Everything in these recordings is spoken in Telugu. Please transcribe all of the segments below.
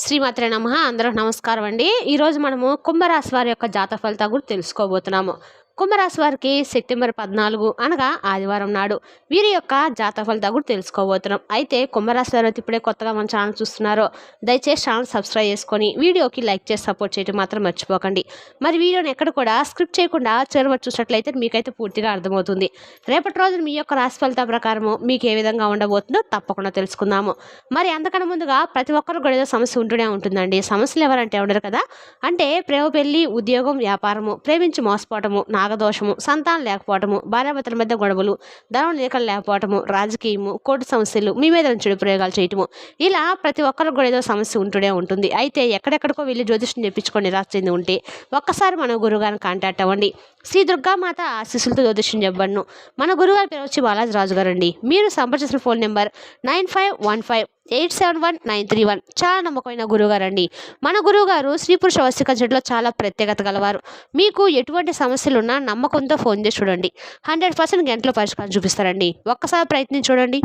శ్రీమాత్రే నమః. అందరికి నమస్కారం అండి. ఈరోజు మనము కుంభరాశి వారి యొక్క జాతక ఫలితాలు కూడా తెలుసుకోబోతున్నాము. కుంభరాశి వారికి సెప్టెంబర్ 14 అనగా ఆదివారం నాడు వీరి యొక్క జాతక ఫలితాలు కూడా తెలుసుకోబోతున్నాం. అయితే కుంభరాశి వారు ఇప్పుడే కొత్తగా మన ఛానల్ చూస్తున్నారో దయచేసి ఛానల్ సబ్స్క్రైబ్ చేసుకొని వీడియోకి లైక్ చేసి సపోర్ట్ చేయడం మాత్రం మర్చిపోకండి. మరి వీడియోని ఎక్కడ కూడా స్క్రిప్ట్ చేయకుండా చివరి చూసినట్లయితే మీకైతే పూర్తిగా అర్థమవుతుంది. రేపటి రోజున మీ యొక్క రాశి ఫలితాల ప్రకారము మీకు ఏ విధంగా ఉండబోతుందో తప్పకుండా తెలుసుకుందాము. మరి అంతకన్నా ముందుగా ప్రతి ఒక్కరు కూడా ఏదో సమస్య ఉంటూనే ఉంటుందండి. సమస్యలు ఎవరంటే ఉండరు కదా. అంటే ప్రేమ, పెళ్లి, ఉద్యోగం, వ్యాపారము, ప్రేమించి మోసపోవటము, నాగదోషము, సంతానం లేకపోవటము, భార్యాభర్తల మధ్య గొడవలు, ధనం లేఖలు లేకపోవటము, రాజకీయము, కోర్టు సమస్యలు, మీ మీద చెడు ప్రయోగాలు చేయటము, ఇలా ప్రతి ఒక్కరికి కూడా ఏదో సమస్య ఉంటూనే ఉంటుంది. అయితే ఎక్కడెక్కడికో వెళ్ళి జ్యోతిష్యం చెప్పించుకొని నిరాశ చెంది ఉంటే ఒక్కసారి మన గురుగారిని కాంటాక్ట్ అవ్వండి. శ్రీ దుర్గామాత ఆశీస్సులతో జ్యోతిష్యం చెప్పబడును. మన గురుగారి పేరు వచ్చి బాలాజీ రాజు గారు అండి. మీరు సంప్రదించిన ఫోన్ నెంబర్ 9515871931. చాలా నమ్మకమైన గురువుగారు అండి. మన గురువుగారు స్త్రీ పురుష వశీకరణ జట్టులో చాలా ప్రత్యేకత గలవారు. మీకు ఎటువంటి సమస్యలున్నా నమ్మకంతో ఫోన్ చేసి చూడండి. 100% గంటలో పరిష్కారం చూపిస్తారండి. ఒక్కసారి ప్రయత్నించి చూడండి.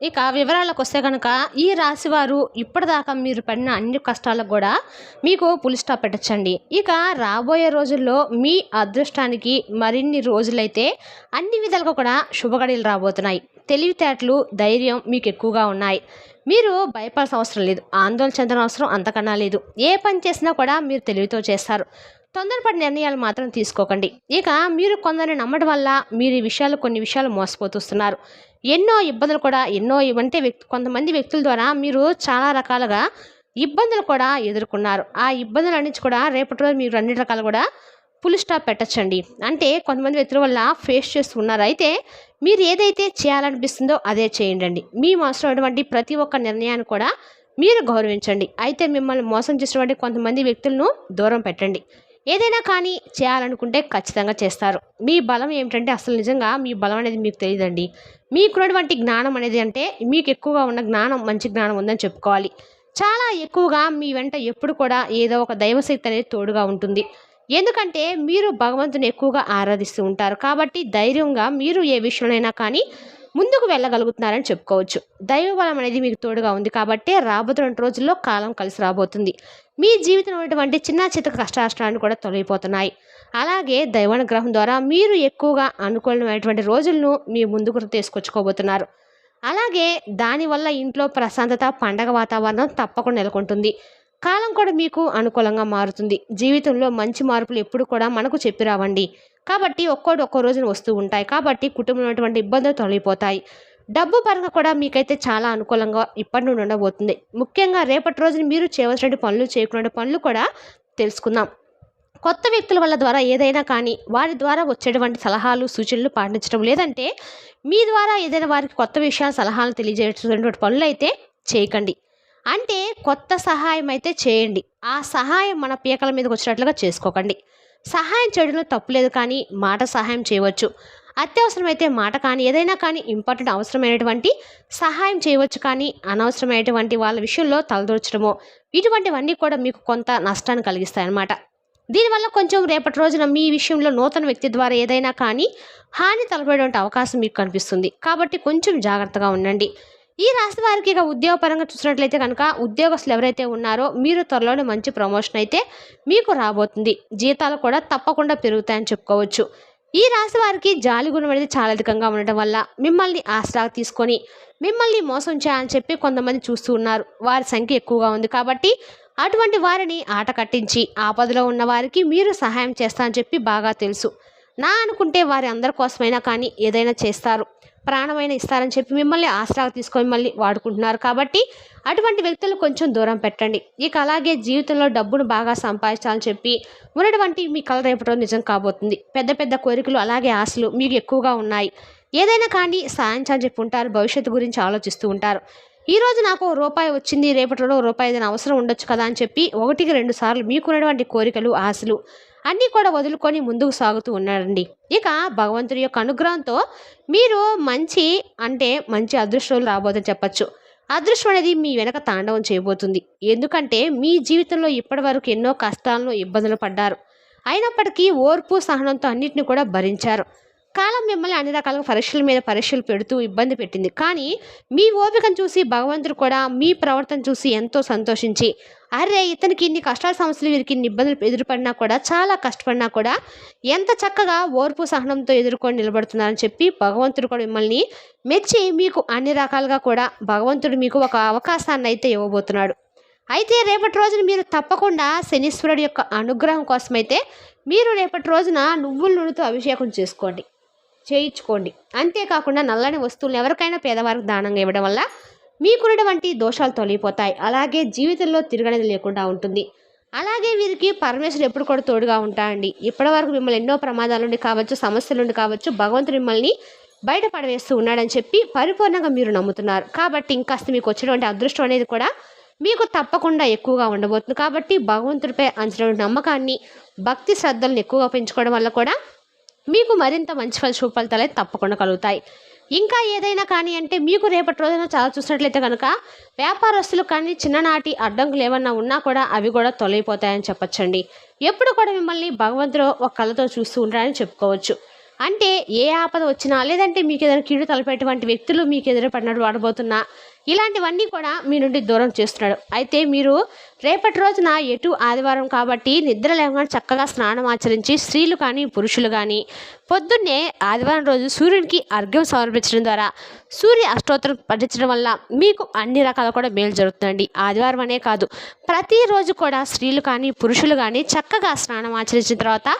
ఇక వివరాలకు వస్తే కనుక ఈ రాశి వారు ఇప్పటిదాకా మీరు పడిన అన్ని కష్టాలకు కూడా మీకు పులి స్టాప్ పెట్టచ్చండి. ఇక రాబోయే రోజుల్లో మీ అదృష్టానికి మరిన్ని రోజులైతే అన్ని విధాలుగా కూడా శుభగడియలు రాబోతున్నాయి. తెలివితేటలు, ధైర్యం మీకు ఎక్కువగా ఉన్నాయి. మీరు భయపడాల్సిన అవసరం లేదు, ఆందోళన చెందిన అవసరం అంతకన్నా లేదు. ఏ పని చేసినా కూడా మీరు తెలివితో చేస్తారు. తొందరపడి నిర్ణయాలు మాత్రం తీసుకోకండి. ఇక మీరు కొందరిని నమ్మడం వల్ల మీరు ఈ విషయాలు కొన్ని విషయాలు మోసపోతున్నారు. ఎన్నో ఇబ్బందులు కూడా అంటే కొంతమంది వ్యక్తుల ద్వారా మీరు చాలా రకాలుగా ఇబ్బందులు కూడా ఎదుర్కొన్నారు. ఆ ఇబ్బందులు అన్నించి కూడా రేపటి రోజు మీరు అన్ని రకాలు కూడా ఫుల్ స్టాప్ పెట్టచ్చండి. అంటే కొంతమంది వ్యక్తుల వల్ల ఫేస్ చేస్తున్నారు. అయితే మీరు ఏదైతే చేయాలనిపిస్తుందో అదే చేయండి. మీ మనసులోటువంటి ప్రతి ఒక్క నిర్ణయాన్ని కూడా మీరు గౌరవించండి. అయితే మిమ్మల్ని మోసం చేసినటువంటి కొంతమంది వ్యక్తులను దూరం పెట్టండి. ఏదైనా కానీ చేయాలనుకుంటే ఖచ్చితంగా చేస్తారు. మీ బలం ఏమిటంటే అసలు నిజంగా మీ బలం అనేది మీకు తెలియదండి. మీకున్నటువంటి జ్ఞానం అనేది అంటే మీకు ఎక్కువగా ఉన్న జ్ఞానం మంచి జ్ఞానం ఉందని చెప్పుకోవాలి. చాలా ఎక్కువగా మీ వెంట ఎప్పుడు కూడా ఏదో ఒక దైవశక్తి అనేది తోడుగా ఉంటుంది. ఎందుకంటే మీరు భగవంతుని ఎక్కువగా ఆరాధిస్తూ ఉంటారు. కాబట్టి ధైర్యంగా మీరు ఏ విషయంలోనైనా కానీ ముందుకు వెళ్ళగలుగుతున్నారని చెప్పుకోవచ్చు. దైవబలం అనేది మీకు తోడుగా ఉంది కాబట్టి రాబోతున్న రోజుల్లో కాలం కలిసి రాబోతుంది. మీ జీవితంలో ఉన్నటువంటి చిన్న చితక కష్టాలను కూడా తొలగిపోతున్నాయి. అలాగే దైవానుగ్రహం ద్వారా మీరు ఎక్కువగా అనుకూలమైనటువంటి రోజులను మీ ముందుకు తీసుకొచ్చుకోబోతున్నారు. అలాగే దానివల్ల ఇంట్లో ప్రశాంతత, పండగ వాతావరణం తప్పకుండా నెలకొంటుంది. కాలం కూడా మీకు అనుకూలంగా మారుతుంది. జీవితంలో మంచి మార్పులు ఎప్పుడు కూడా మనకు చెప్పి రావండి. కాబట్టి ఒక్కో రోజున వస్తూ ఉంటాయి. కాబట్టి కుటుంబంలో ఉన్నటువంటి ఇబ్బందులు తొలగిపోతాయి. డబ్బు పరంగా కూడా మీకైతే చాలా అనుకూలంగా ఇప్పటి నుండి ఉండబోతుంది. ముఖ్యంగా రేపటి రోజున మీరు చేయవలసిన పనులు, చేయకుండా పనులు కూడా తెలుసుకుందాం. కొత్త వ్యక్తుల వల్ల ద్వారా ఏదైనా కానీ వారి ద్వారా వచ్చేటువంటి సలహాలు, సూచనలు పాటించడం, లేదంటే మీ ద్వారా ఏదైనా వారికి కొత్త విషయాలు, సలహాలు తెలియజేసేటువంటి పనులు అయితే చేయకండి. అంటే కొత్త సహాయం అయితే చేయండి. ఆ సహాయం మన పీకల మీదకి వచ్చినట్లుగా చేసుకోకండి. సహాయం చేయడంలో తప్పులేదు, కానీ మాట సహాయం చేయవచ్చు. అత్యవసరమైతే మాట కానీ ఏదైనా కానీ ఇంపార్టెంట్ అవసరమైనటువంటి సహాయం చేయవచ్చు. కానీ అనవసరమైనటువంటి వాళ్ళ విషయంలో తలదూర్చడమో ఇటువంటివన్నీ కూడా మీకు కొంత నష్టాన్ని కలిగిస్తాయి అన్నమాట. దీనివల్ల కొంచెం రేపటి రోజున మీ విషయంలో నూతన వ్యక్తి ద్వారా ఏదైనా కానీ హాని తలపడేటువంటి అవకాశం మీకు కనిపిస్తుంది. కాబట్టి కొంచెం జాగ్రత్తగా ఉండండి. ఈ రాశి వారికి ఇక ఉద్యోగపరంగా చూసినట్లయితే కనుక ఉద్యోగస్తులు ఎవరైతే ఉన్నారో మీరు త్వరలోనే మంచి ప్రమోషన్ అయితే మీకు రాబోతుంది. జీతాలు కూడా తప్పకుండా పెరుగుతాయని చెప్పుకోవచ్చు. ఈ రాశి వారికి జాలి గుణం అనేది చాలా అధికంగా ఉండటం వల్ల మిమ్మల్ని ఆసరాగా తీసుకొని మిమ్మల్ని మోసం చేయాలని చెప్పి కొంతమంది చూస్తూ ఉన్నారు. వారి సంఖ్య ఎక్కువగా ఉంది. కాబట్టి అటువంటి వారిని ఆట కట్టించి ఆపదలో ఉన్న వారికి మీరు సహాయం చేస్తారని చెప్పి బాగా తెలుసు. నా అనుకుంటే వారి అందరి కోసమైనా కానీ ఏదైనా చేస్తారు, ప్రాణమైన ఇస్తారని చెప్పి మిమ్మల్ని ఆసరాగా తీసుకొని మిమ్మల్ని వాడుకుంటున్నారు. కాబట్టి అటువంటి వ్యక్తులు కొంచెం దూరం పెట్టండి. ఇక అలాగే జీవితంలో డబ్బును బాగా సంపాదించాలని చెప్పి ఉన్నటువంటి మీ కళ రేపటి నిజం కాబోతుంది. పెద్ద పెద్ద కోరికలు అలాగే ఆశలు మీకు ఎక్కువగా ఉన్నాయి. ఏదైనా కానీ సాధించాలని చెప్పి ఉంటారు. భవిష్యత్తు గురించి ఆలోచిస్తూ ఉంటారు. ఈరోజు నాకు రూపాయి వచ్చింది, రేపటిలో రూపాయి ఏదైనా అవసరం ఉండొచ్చు కదా అని చెప్పి 1-2 సార్లు మీకున్నటువంటి కోరికలు, ఆశలు అన్నీ కూడా వదులుకొని ముందుకు సాగుతూ ఉన్నారండి. ఇక భగవంతుడి యొక్క అనుగ్రహంతో మీరు మంచి అదృష్టాలు రాబోదని చెప్పచ్చు. అదృష్టం అనేది మీ వెనక తాండవం చేయబోతుంది. ఎందుకంటే మీ జీవితంలో ఇప్పటి వరకు ఎన్నో కష్టాలను, ఇబ్బందులు పడ్డారు. అయినప్పటికీ ఓర్పు, సహనంతో అన్నిటిని కూడా భరించారు. కాలం మిమ్మల్ని అన్ని రకాలుగా పరీక్షల మీద పరీక్షలు పెడుతూ ఇబ్బంది పెట్టింది. కానీ మీ ఓపికను చూసి భగవంతుడు కూడా మీ ప్రవర్తన చూసి ఎంతో సంతోషించి, అరే ఇతనికి ఇన్ని కష్టాల సమస్యలు, వీరికి ఇన్ని ఇబ్బందులు ఎదురుపడినా కూడా, చాలా కష్టపడినా కూడా ఎంత చక్కగా ఓర్పు సహనంతో ఎదుర్కొని నిలబడుతున్నారని చెప్పి భగవంతుడు కూడా మిమ్మల్ని మెచ్చి మీకు అన్ని రకాలుగా కూడా భగవంతుడు మీకు ఒక అవకాశాన్ని అయితే ఇవ్వబోతున్నాడు. అయితే రేపటి రోజున మీరు తప్పకుండా శనీశ్వరుడి యొక్క అనుగ్రహం కోసమైతే మీరు రేపటి రోజున నువ్వుల నూనెతో అభిషేకం చేయించుకోండి. అంతేకాకుండా నల్లని వస్తువులను ఎవరికైనా పేదవారికి దానంగా ఇవ్వడం వల్ల మీకున్నటువంటి దోషాలు తొలగిపోతాయి. అలాగే జీవితంలో తిరగనేది లేకుండా ఉంటుంది. అలాగే వీరికి పరమేశ్వరుడు ఎప్పుడు కూడా తోడుగా ఉంటాయండి. ఇప్పటి వరకు మిమ్మల్ని ఎన్నో ప్రమాదాల నుండి కావచ్చు, సమస్యల నుండి కావచ్చు, భగవంతుడు మిమ్మల్ని బయటపడవేస్తూ ఉన్నాడని చెప్పి పరిపూర్ణంగా మీరు నమ్ముతున్నారు. కాబట్టి ఇంకాస్త మీకు వచ్చినటువంటి అదృష్టం అనేది కూడా మీకు తప్పకుండా ఎక్కువగా ఉండబోతుంది. కాబట్టి భగవంతుడిపై అంచినటువంటి నమ్మకాన్ని, భక్తి శ్రద్ధలను ఎక్కువగా పెంచుకోవడం వల్ల కూడా మీకు మరింత మంచి శుభ ఫలితాలు అయితే తప్పకుండా కలుగుతాయి. ఇంకా ఏదైనా కానీ అంటే మీకు రేపటి రోజున చాలా చూసినట్లయితే కనుక వ్యాపారస్తులు కానీ చిన్ననాటి అడ్డంకులు ఏమన్నా ఉన్నా కూడా అవి కూడా తొలగిపోతాయని చెప్పచ్చండి. ఎప్పుడు కూడా మిమ్మల్ని భగవంతుడు ఒక కళ్ళతో చూస్తూ ఉంటారని చెప్పుకోవచ్చు. అంటే ఏ ఆపద వచ్చినా, లేదంటే మీకు ఏదైనా కీడు తలపెట్టేటువంటి వ్యక్తులు మీకు ఎదురుపడినట్టు వాడబోతున్నా, ఇలాంటివన్నీ కూడా మీ నుండి దూరం చేస్తున్నాడు. అయితే మీరు రేపటి రోజున ఆదివారం కాబట్టి నిద్ర లేకుండా చక్కగా స్నానం ఆచరించి స్త్రీలు కానీ పురుషులు కానీ పొద్దున్నే ఆదివారం రోజు సూర్యునికి అర్ఘ్యం సమర్పించడం ద్వారా సూర్య అష్టోత్తరం పఠించడం వల్ల మీకు అన్ని రకాల కూడా మేలు జరుగుతుందండి. ఆదివారం అనే కాదు, ప్రతిరోజు కూడా స్త్రీలు కానీ పురుషులు కానీ చక్కగా స్నానం ఆచరించిన తర్వాత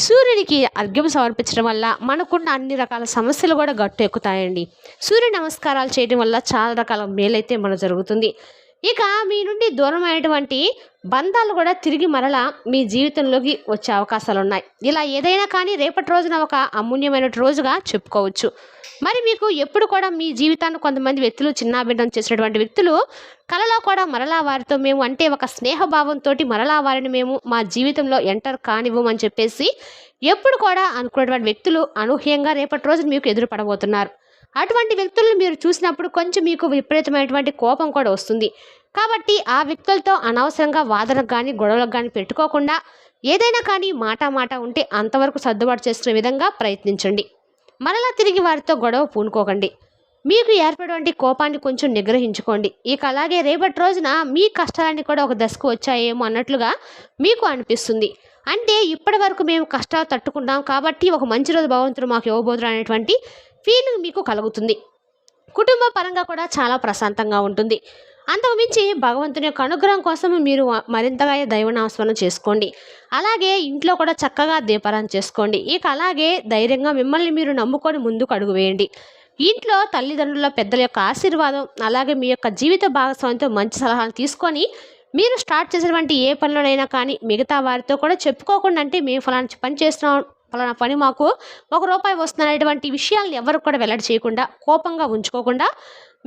సూర్యునికి అర్ఘ్యం సమర్పించడం వల్ల మనకున్న అన్ని రకాల సమస్యలు కూడా గట్టు ఎక్కుతాయండి. సూర్య నమస్కారాలు చేయడం వల్ల చాలా రకాల మేలైతే మనకు జరుగుతుంది. ఇక మీ నుండి దూరం అయినటువంటి బంధాలు కూడా తిరిగి మరలా మీ జీవితంలోకి వచ్చే అవకాశాలు ఉన్నాయి. ఇలా ఏదైనా కానీ రేపటి రోజున ఒక అమూల్యమైన రోజుగా చెప్పుకోవచ్చు. మరి మీకు ఎప్పుడు కూడా మీ జీవితాన్ని కొంతమంది వ్యక్తులు చిన్నాభిన్నం చేసినటువంటి వ్యక్తులు కలలో కూడా మరలా వారితో మేము అంటే ఒక స్నేహభావంతో మరలా వారిని మేము మా జీవితంలో ఎంటర్ కానివ్వమని చెప్పేసి ఎప్పుడు కూడా అనుకున్నటువంటి వ్యక్తులు అనూహ్యంగా రేపటి రోజున మీకు ఎదురుపడబోతున్నారు. అటువంటి వ్యక్తులను మీరు చూసినప్పుడు కొంచెం మీకు విపరీతమైనటువంటి కోపం కూడా వస్తుంది. కాబట్టి ఆ వ్యక్తులతో అనవసరంగా వాదనకు కానీ గొడవలకు కానీ పెట్టుకోకుండా ఏదైనా కానీ మాట ఉంటే అంతవరకు సర్దుబాటు చేసుకునే విధంగా ప్రయత్నించండి. మరలా తిరిగి వారితో గొడవ పూనుకోకండి. మీకు ఏర్పడేటువంటి కోపాన్ని కొంచెం నిగ్రహించుకోండి. ఇక అలాగే రేపటి రోజున మీ కష్టాలన్నీ కూడా ఒక దశకు వచ్చాయేమో అన్నట్లుగా మీకు అనిపిస్తుంది. అంటే ఇప్పటి వరకు మేము కష్టాలు తట్టుకున్నాం కాబట్టి ఒక మంచి రోజు భగవంతుడు మాకు ఇవ్వబోతున్నారు అనేటువంటి ఫీలింగ్ మీకు కలుగుతుంది. కుటుంబ పరంగా కూడా చాలా ప్రశాంతంగా ఉంటుంది. అంతకుమించి భగవంతుని యొక్క అనుగ్రహం కోసం మీరు మరింతగా దైవనామస్మరణ చేసుకోండి. అలాగే ఇంట్లో కూడా చక్కగా దీపారాధన చేసుకోండి. ఇక అలాగే ధైర్యంగా మిమ్మల్ని మీరు నమ్ముకొని ముందుకు అడుగు వేయండి. ఇంట్లో తల్లిదండ్రుల పెద్దల యొక్క ఆశీర్వాదం, అలాగే మీ యొక్క జీవిత భాగస్వామితో మంచి సలహాలు తీసుకొని మీరు స్టార్ట్ చేసినటువంటి ఏ పనిలోనైనా కానీ మిగతా వారితో కూడా చెప్పుకోకుండా, అంటే మేము ఫలానా పని చేస్తున్నాం, ఫలానా పని మాకు ₹1 వస్తున్నటువంటి విషయాలను ఎవరు కూడా వెల్లడి చేయకుండా, కోపంగా ఉంచుకోకుండా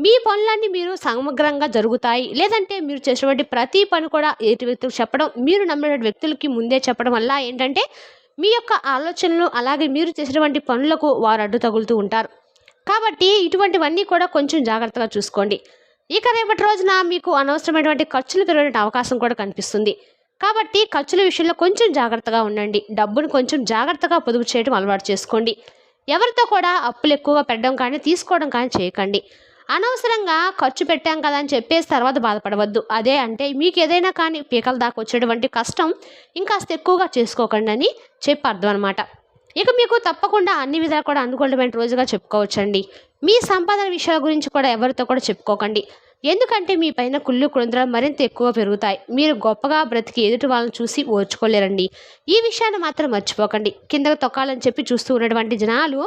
మీ పనులన్నీ మీరు సమగ్రంగా జరుగుతాయి. లేదంటే మీరు చేసినటువంటి ప్రతి పని కూడా ఎదుటి వ్యక్తులకు చెప్పడం, మీరు నమ్మిన వ్యక్తులకి ముందే చెప్పడం వల్ల ఏంటంటే మీ యొక్క ఆలోచనలు అలాగే మీరు చేసినటువంటి పనులకు వారు అడ్డు తగులుతూ ఉంటారు. కాబట్టి ఇటువంటివన్నీ కూడా కొంచెం జాగ్రత్తగా చూసుకోండి. ఇక రేపటి రోజున మీకు అనవసరమైనటువంటి ఖర్చులు పెరిగే అవకాశం కూడా కనిపిస్తుంది. కాబట్టి ఖర్చుల విషయంలో కొంచెం జాగ్రత్తగా ఉండండి. డబ్బును కొంచెం జాగ్రత్తగా పొదుపు చేయడం అలవాటు చేసుకోండి. ఎవరితో కూడా అప్పులు ఎక్కువగా పెట్టడం కానీ తీసుకోవడం కానీ చేయకండి. అనవసరంగా ఖర్చు పెట్టాం కదా అని చెప్పేసి తర్వాత బాధపడవద్దు. అదే అంటే మీకు ఏదైనా కానీ పీకల దాకా వచ్చేటువంటి కష్టం ఇంకాస్త ఎక్కువగా చేసుకోకండి అని చెప్పి అర్థం అనమాట. ఇక మీకు తప్పకుండా అన్ని విధాలు కూడా అనుకూలమైన రోజుగా చెప్పుకోవచ్చండి. మీ సంపాదన విషయాల గురించి కూడా ఎవరితో కూడా చెప్పుకోకండి. ఎందుకంటే మీ పైన కుళ్ళు కుతంత్రాలు మరింత ఎక్కువ పెరుగుతాయి. మీరు గొప్పగా బ్రతికి ఎదుటి వాళ్ళని చూసి ఓర్చుకోలేరండి. ఈ విషయాన్ని మాత్రం మర్చిపోకండి. కిందకు తొక్కాలని చెప్పి చూస్తూ ఉన్నటువంటి జనాలు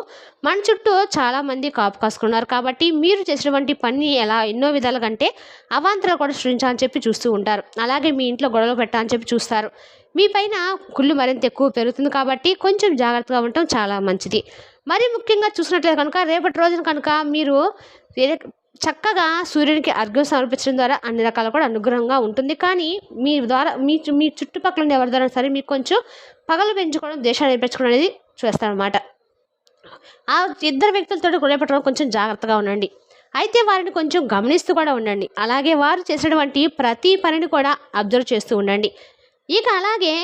మన చుట్టూ చాలామంది కాపు కాసుకున్నారు. కాబట్టి మీరు చేసినటువంటి పని ఎన్నో విధాలుగా కంటే అవాంతరాలు కూడా సృష్టించాలని చెప్పి చూస్తూ ఉంటారు. అలాగే మీ ఇంట్లో గొడవలు పెట్టాలని చెప్పి చూస్తారు. మీ పైన కుళ్ళు మరింత ఎక్కువ పెరుగుతుంది. కాబట్టి కొంచెం జాగ్రత్తగా ఉండటం చాలా మంచిది. మరి ముఖ్యంగా చూసినట్లయితే కనుక రేపటి రోజున కనుక మీరు చక్కగా సూర్యునికి అర్ఘ్యం సమర్పించడం ద్వారా అన్ని రకాల కూడా అనుగ్రహంగా ఉంటుంది. కానీ మీ ద్వారా మీ చుట్టుపక్కల ఉండే ఎవరి ద్వారా సరే మీకు కొంచెం పగలు పెంచుకోవడం, దేశాన్ని నేర్పించుకోవడం అనేది చేస్తారనమాట. ఆ ఇద్దరు వ్యక్తులతో రేపటి రోజు కొంచెం జాగ్రత్తగా ఉండండి. అయితే వారిని కొంచెం గమనిస్తూ కూడా ఉండండి. అలాగే వారు చేసినటువంటి ప్రతి పనిని కూడా అబ్జర్వ్ చేస్తూ ఉండండి. ఇక అలాగే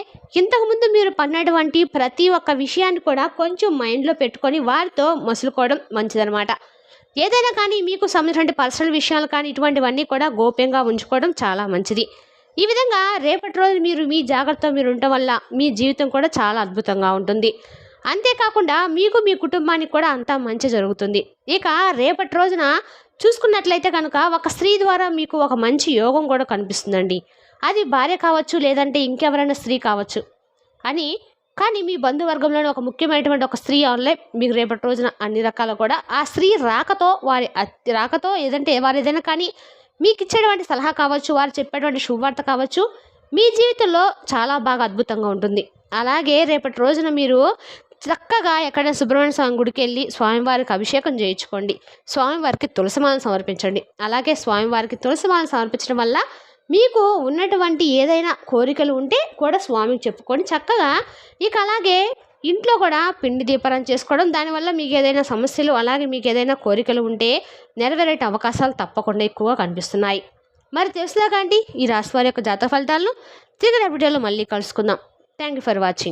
ఇంతకుముందు మీరు పడినటువంటి ప్రతి ఒక్క విషయాన్ని కూడా కొంచెం మైండ్లో పెట్టుకొని వారితో మసులుకోవడం మంచిదనమాట. ఏదైనా కానీ మీకు సంబంధించిన పర్సనల్ విషయాలు కానీ ఇటువంటివన్నీ కూడా గోప్యంగా ఉంచుకోవడం చాలా మంచిది. ఈ విధంగా రేపటి రోజు మీరు మీ జాగ్రత్తతో మీరు ఉండటం వల్ల మీ జీవితం కూడా చాలా అద్భుతంగా ఉంటుంది. అంతేకాకుండా మీకు మీ కుటుంబానికి కూడా అంతా మంచి జరుగుతుంది. ఇక రేపటి రోజున చూసుకున్నట్లయితే కనుక ఒక స్త్రీ ద్వారా మీకు ఒక మంచి యోగం కూడా కనిపిస్తుందండి. అది భార్య కావచ్చు, లేదంటే ఇంకెవరైనా స్త్రీ కావచ్చు అని. కానీ మీ బంధువర్గంలోని ఒక ముఖ్యమైనటువంటి ఒక స్త్రీ ఆన్లైన్ మీకు రేపటి రోజున అన్ని రకాల కూడా ఆ స్త్రీ రాకతో రాకతో ఏదంటే వారు ఏదైనా కానీ మీకు ఇచ్చేటువంటి సలహా కావచ్చు, వారు చెప్పేటువంటి శుభవార్త కావచ్చు, మీ జీవితంలో చాలా బాగా అద్భుతంగా ఉంటుంది. అలాగే రేపటి రోజున మీరు చక్కగా ఎక్కడైనా సుబ్రహ్మణ్య స్వామి గుడికి వెళ్ళి స్వామివారికి అభిషేకం చేయించుకోండి. స్వామివారికి తులసిమాలను సమర్పించండి. అలాగే స్వామివారికి తులసిమాలను సమర్పించడం వల్ల మీకు ఉన్నటువంటి ఏదైనా కోరికలు ఉంటే కూడా స్వామికి చెప్పుకొని చక్కగా ఇక అలాగే ఇంట్లో కూడా పిండి దీపారాధన చేసుకోవడం, దానివల్ల మీకు ఏదైనా సమస్యలు అలాగే మీకు ఏదైనా కోరికలు ఉంటే నెరవేరే అవకాశాలు తప్పకుండా ఎక్కువగా కనిపిస్తున్నాయి. మరి తెలుసులాగా అండి ఈ రాశి వారి యొక్క జాతక ఫలితాలను తిరిగి వీడియోలో మళ్ళీ కలుసుకుందాం. Thank you for watching.